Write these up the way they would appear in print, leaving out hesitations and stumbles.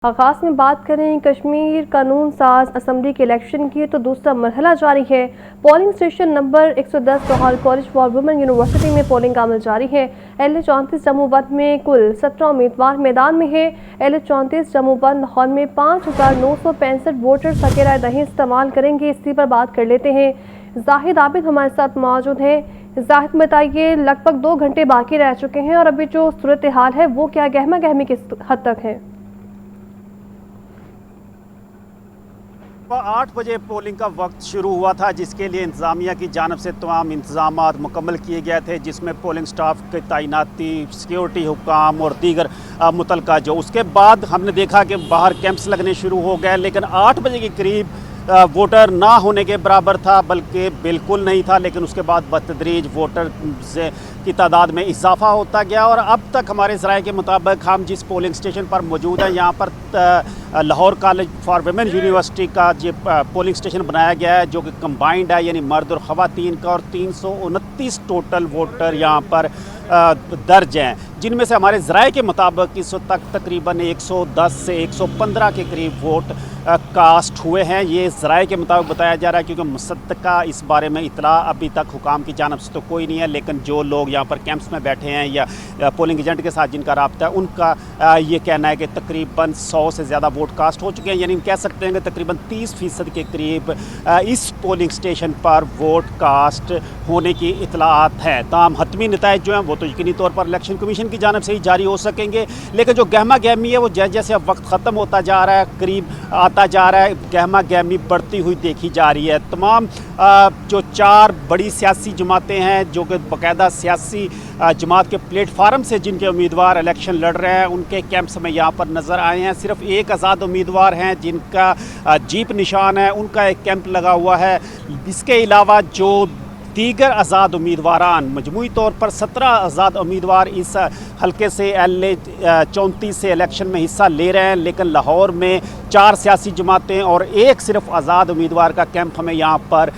आगाज में बात करें कश्मीर कानून साज असम्बली के इलेक्शन की तो दूसरा मरहला जारी है। Polling station number 110 Lahore college for women university में पोलिंग अमल जारी है। LA 34 जम्मू 1 में कुल 17 उम्मीदवार मैदान में है। LA 34 जम्मू 1 लाहौर में 5965 वोटर सके राय दही इस्तेमाल करेंगे। इसी पर बात कर लेते हैं। जाहिद आबिद हमारे साथ मौजूद हैं। जाहिद बताइए, लगभग 2 घंटे बाकी रह चुके हैं और अभी जो सूरत हाल है वो क्या गहमा गहमी किस हद तक है? 8 बजे पोलिंग का वक्त शुरू हुआ था, जिसके लिए इंतज़ामिया की जानब से तमाम इंतजाम मुकम्मल किए गए थे, जिसमें पोलिंग स्टाफ की तैनाती, सिक्योरिटी हुकाम और दीगर मुतलका जो उसके बाद हमने देखा कि बाहर कैंप्स लगने शुरू हो गए। लेकिन 8 बजे के करीब वोटर ना होने के बराबर था, बल्कि बिल्कुल नहीं था। लेकिन उसके बाद बतदरीज वोटर की तादाद में इजाफा होता गया और अब तक हमारे ज़राए के मुताबिक हम जिस पोलिंग स्टेशन पर मौजूद हैं, यहाँ पर Lahore college for women university का जो पोलिंग स्टेशन बनाया गया है, जो कि कंबाइंड है, यानी मर्द और ख़वातीन का, और 329 टोटल वोटर यहाँ पर दर्ज हैं, जिनमें से हमारे ज़राए के मुताबिक इस वक्त तक तकरीबन 110 से 115 के करीब वोट कास्ट हुए हैं। ये ज़राए के मुताबिक बताया जा रहा है, क्योंकि मुसद्दका इस बारे में इतला अभी तक हुकाम की जानब से तो कोई नहीं है। लेकिन जो लोग यहाँ पर कैंप्स में बैठे हैं या पोलिंग एजेंट के साथ जिनका राब्ता है, उनका ये कहना है कि तकरीबन 100 से ज़्यादा वोट कास्ट हो चुके हैं। यानी कह सकते हैं कि तकरीबन 30% के करीब इस पोलिंग स्टेशन पर वोट कास्ट होने की इतलात है। तमाम हतमी नताइज जो हैं वो तो यकीनी तौर पर इलेक्शन कमीशन की जानब से ही जारी हो सकेंगे। लेकिन जो गहमा गहमी है वो जैसे जैसे अब वक्त ख़त्म होता जा रहा है, करीब आता जा रहा है, गहमा गहमी बढ़ती हुई देखी जा रही है। तमाम जो 4 बड़ी सियासी जमातें हैं, जो कि बाकायदा सियासी जमात के प्लेटफार्म से जिनके उम्मीदवार इलेक्शन लड़ रहे हैं, उनके कैंप्स में यहाँ पर नज़र आए हैं। सिर्फ एक आज़ाद उम्मीदवार हैं जिनका जीप निशान है, उनका एक कैंप लगा हुआ है। इसके अलावा जो दीगर आज़ाद उम्मीदवारान, मजमूई तौर पर 17 आज़ाद उम्मीदवार इस हल्के से LA 34 से इलेक्शन में हिस्सा ले रहे हैं। लेकिन लाहौर में 4 सियासी जमातें और एक सिर्फ आज़ाद उम्मीदवार का कैंप हमें यहाँ पर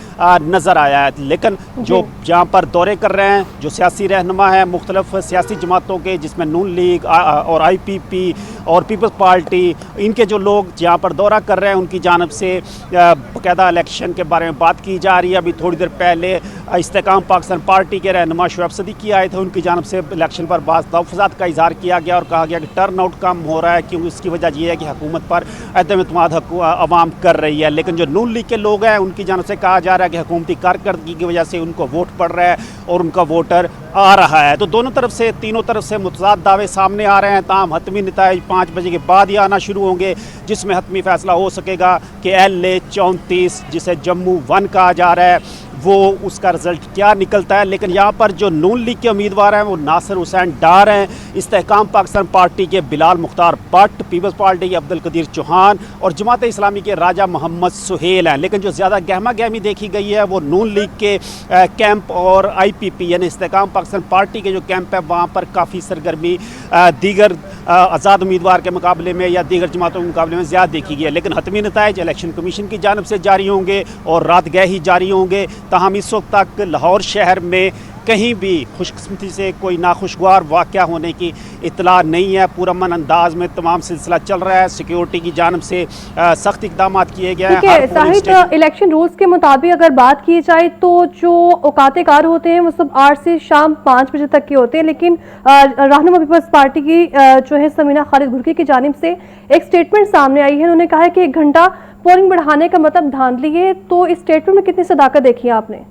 नज़र आया है। लेकिन जो यहाँ पर दौरे कर रहे हैं, जो सियासी रहनुमा हैं मुख्तलिफ सियासी जमातों के, जिसमें नून लीग और IPP और पीपल्स पार्टी, इनके जो लोग यहाँ पर दौरा कर रहे हैं, उनकी जानब से बाकायदा इलेक्शन के बारे में बात की जा रही है। अभी थोड़ी देर पहले इस्तेकाम पाकिस्तान पार्टी के रहनुमा शुएब सदीकी आए थे, उनकी जानब से इलेक्शन पर बाज़ तहफ़्फ़ुज़ात का इज़हार किया गया और कहा गया कि टर्न आउट कम हो रहा है, क्योंकि इसकी वजह यह है कि हुकूमत पर अदम एतमाद अवाम कर रही है। लेकिन जो नून लीग के लोग हैं, उनकी जानब से कहा जा रहा है कि हुकूमती कारकर्दगी की वजह से उनको वोट पड़ रहा है और उनका वोटर आ रहा है। तो दोनों तरफ से, तीनों तरफ से मुतज़ाद दावे सामने आ रहे हैं। ताम हतमी नताइज 5 बजे के बाद ही आना शुरू होंगे, जिसमें हतमी फ़ैसला हो सकेगा कि LA 34 जिसे जम्मू 1 कहा जा रहा है, वो उसका रिज़ल्ट क्या निकलता है। लेकिन यहाँ पर जो नून लीग के उम्मीदवार हैं वो नासिर हुसैन डार हैं, इस्तेहकाम पाकिस्तान पार्टी के बिलाल मुख्तार भट्ट, पीपल्स पार्टी के अब्दुल कदीर चौहान और जमात इस्लामी के राजा मोहम्मद सुहेल हैं। लेकिन जो ज़्यादा गहमा गहमी देखी गई है वो नून लीग के कैंप और IPP यानी इस्तेहकाम पाकिस्तान पार्टी के जो कैंप है, वहाँ पर काफ़ी सरगर्मी दीगर आज़ाद उम्मीदवार के मुकाबले में या दीगर जमातों के मुकाबले में ज़्यादा देखी गई है। लेकिन हतमी नताइज इलेक्शन कमीशन की जानब से जारी होंगे और रात गए ही जारी होंगे। ताहम इस वक्त तक लाहौर शहर में कहीं भी खुशकिस्मती से कोई नाखुशगवार वाक़या होने की इतला नहीं है। पुरअमन अंदाज में तमाम सिलसिला चल रहा है। सिक्योरिटी की जानब से सख्त इकदाम किए गए हैं। इलेक्शन रूल्स के मुताबिक अगर बात की जाए तो जो औकाते कार होते हैं वो सब 8 से शाम 5 बजे तक के होते हैं। लेकिन रहनुमा पीपल्स पार्टी की जो है समीना खालिद घुर्की की जानिब से एक स्टेटमेंट सामने आई है। उन्होंने कहा है कि 1 घंटा पोलिंग बढ़ाने का मतलब धांधली है। तो इस स्टेटमेंट में कितनी सदाकत देखी है आपने?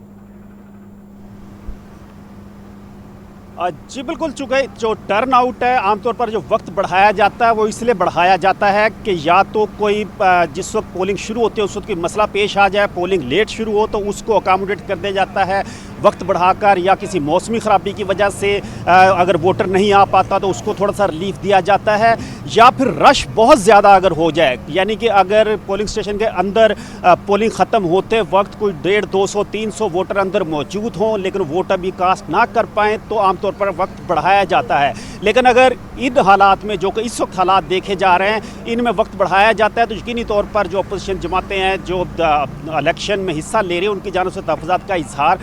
जी बिल्कुल, चूँकि जो टर्न आउट है, आमतौर पर जो वक्त बढ़ाया जाता है वो इसलिए बढ़ाया जाता है कि या तो कोई जिस वक्त पोलिंग शुरू होती है उस वक्त कोई मसला पेश आ जाए, पोलिंग लेट शुरू हो तो उसको अकामोडेट कर दिया जाता है वक्त बढ़ाकर, या किसी मौसमी ख़राबी की वजह से अगर वोटर नहीं आ पाता तो उसको थोड़ा सा रिलीफ दिया जाता है, या फिर रश बहुत ज़्यादा अगर हो जाए, यानी कि अगर पोलिंग स्टेशन के अंदर पोलिंग ख़त्म होते वक्त कोई 150, 200, 300 वोटर अंदर मौजूद हों लेकिन वोट अभी कास्ट ना कर पाएँ, तो आमतौर पर वक्त बढ़ाया जाता है। लेकिन अगर इन हालात में, जो कि इस वक्त हालात देखे जा रहे हैं, इनमें वक्त बढ़ाया जाता है, तो यकीनी तौर पर जो अपोजिशन जमातें हैं जो इलेक्शन में हिस्सा ले रही हैं, उनकी जानब से तहफ़्फ़ुज़ात का इजहार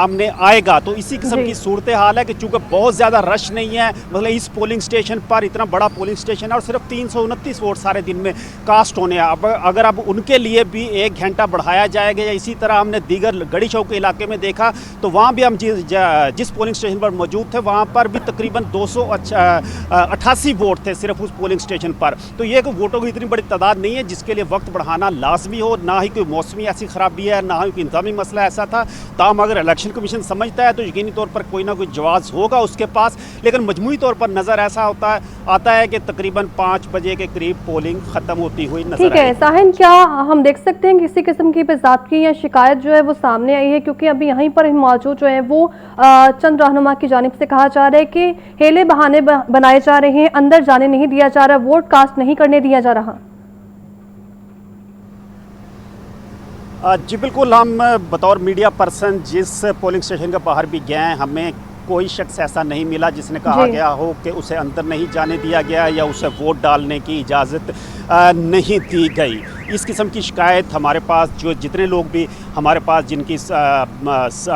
सामने आएगा। तो इसी किस्म जी। की सूरत हाल है कि चूंकि बहुत ज़्यादा रश नहीं है, मतलब इस पोलिंग स्टेशन पर इतना बड़ा पोलिंग स्टेशन है और सिर्फ 329 वोट सारे दिन में कास्ट होने हैं। अब अगर अब उनके लिए भी 1 घंटा बढ़ाया जाएगा या इसी तरह हमने दीगर गढ़ी चौक के इलाके में देखा तो वहाँ भी हम जिस पोलिंग स्टेशन पर मौजूद थे वहाँ पर भी तकरीबन 288 वोट थे सिर्फ उस पोलिंग स्टेशन पर। तो ये कोई वोटों की इतनी बड़ी तादाद नहीं है जिसके लिए वक्त बढ़ाना लाजमी हो, ना ही कोई मौसमी ऐसी खराबी है, ना ही कोई इंतजामी मसला ऐसा था। ताहम अगर इलेक्शन कमीशन समझता है तो यकीनी तौर पर कोई ना कोई जवाब होगा उसके पास, लेकिन मजमूई तौर पर नज़र ऐसा आता है कि तकरीबन 5 बजे के करीब पोलिंग खत्म होती हुई नजर ठीक है साहिन, क्या हम देख सकते हैं किसी किस्म की बेज़ाब्ती या शिकायत जो है वो सामने आई है? क्योंकि अभी यहीं पर मौजूद जो है वो चंद रहनुमा की जानिब से कहा जा रहा है कि हेले बहाने बनाए जा रहे हैं, अंदर जाने नहीं दिया जा रहा, वोट कास्ट नहीं करने दिया जा रहा। जी बिल्कुल, हम बतौर मीडिया पर्सन जिस पोलिंग स्टेशन के बाहर भी गए हैं, हमें कोई शख्स ऐसा नहीं मिला जिसने कहा गया हो कि उसे अंदर नहीं जाने दिया गया या उसे वोट डालने की इजाज़त नहीं दी गई। इस किस्म की शिकायत हमारे पास जो जितने लोग भी हमारे पास जिनकी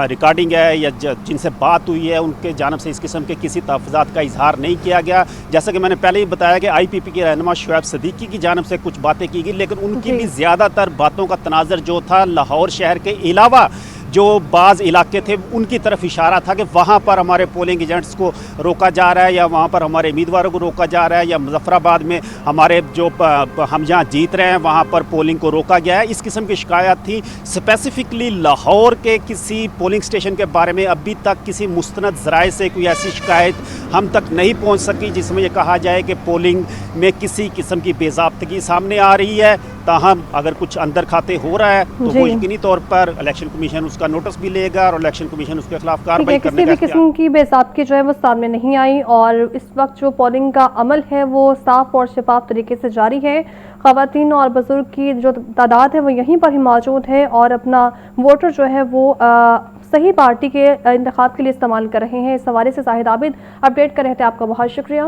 रिकॉर्डिंग है या जिनसे बात हुई है उनके जानब से इस किस्म के किसी तहफ़्फ़ुज़ात का इजहार नहीं किया गया। जैसा कि मैंने पहले ही बताया कि IPP के रहनुमा शुएब सदीकी की जानब से कुछ बातें की गई, लेकिन उनकी भी ज़्यादातर बातों का तनाज़र जो था लाहौर शहर के अलावा जो बाज़ इलाके थे उनकी तरफ इशारा था कि वहाँ पर हमारे पोलिंग एजेंट्स को रोका जा रहा है या वहाँ पर हमारे उम्मीदवारों को रोका जा रहा है या मुजफ्फराबाद में हमारे जो हम जहाँ जीत रहे हैं वहाँ पर पोलिंग को रोका गया है। इस किस्म की शिकायत थी। स्पेसिफिकली लाहौर के किसी पोलिंग स्टेशन के बारे में अभी तक किसी मुस्तनद ज़राए से कोई ऐसी शिकायत हम तक नहीं पहुँच सकी जिसमें यह कहा जाए कि पोलिंग में किसी किस्म की बेज़ाब्तगी सामने आ रही है। ताहम अगर कुछ अंदर खाते हो रहा है तो वो यकीनी तौर पर इलेक्शन कमीशन उसका नोटिस भी लेगा और इलेक्शन कमीशन उसके खिलाफ कार्रवाई करने का किसी भी किस्म की बेज़ाब्तगी जो है वो सामने नहीं आई और इस वक्त जो पोलिंग का अमल है वो साफ और शफाफ तरीके से जारी है। ख़वातीन और बुजुर्ग की जो तादाद है वो यहीं पर ही मौजूद है और अपना वोटर जो है वो सही पार्टी के इंतखाब के लिए इस्तेमाल कर रहे हैं। इस हवाले से शाहिद आबिद अपडेट कर रहे थे। आपका बहुत शुक्रिया।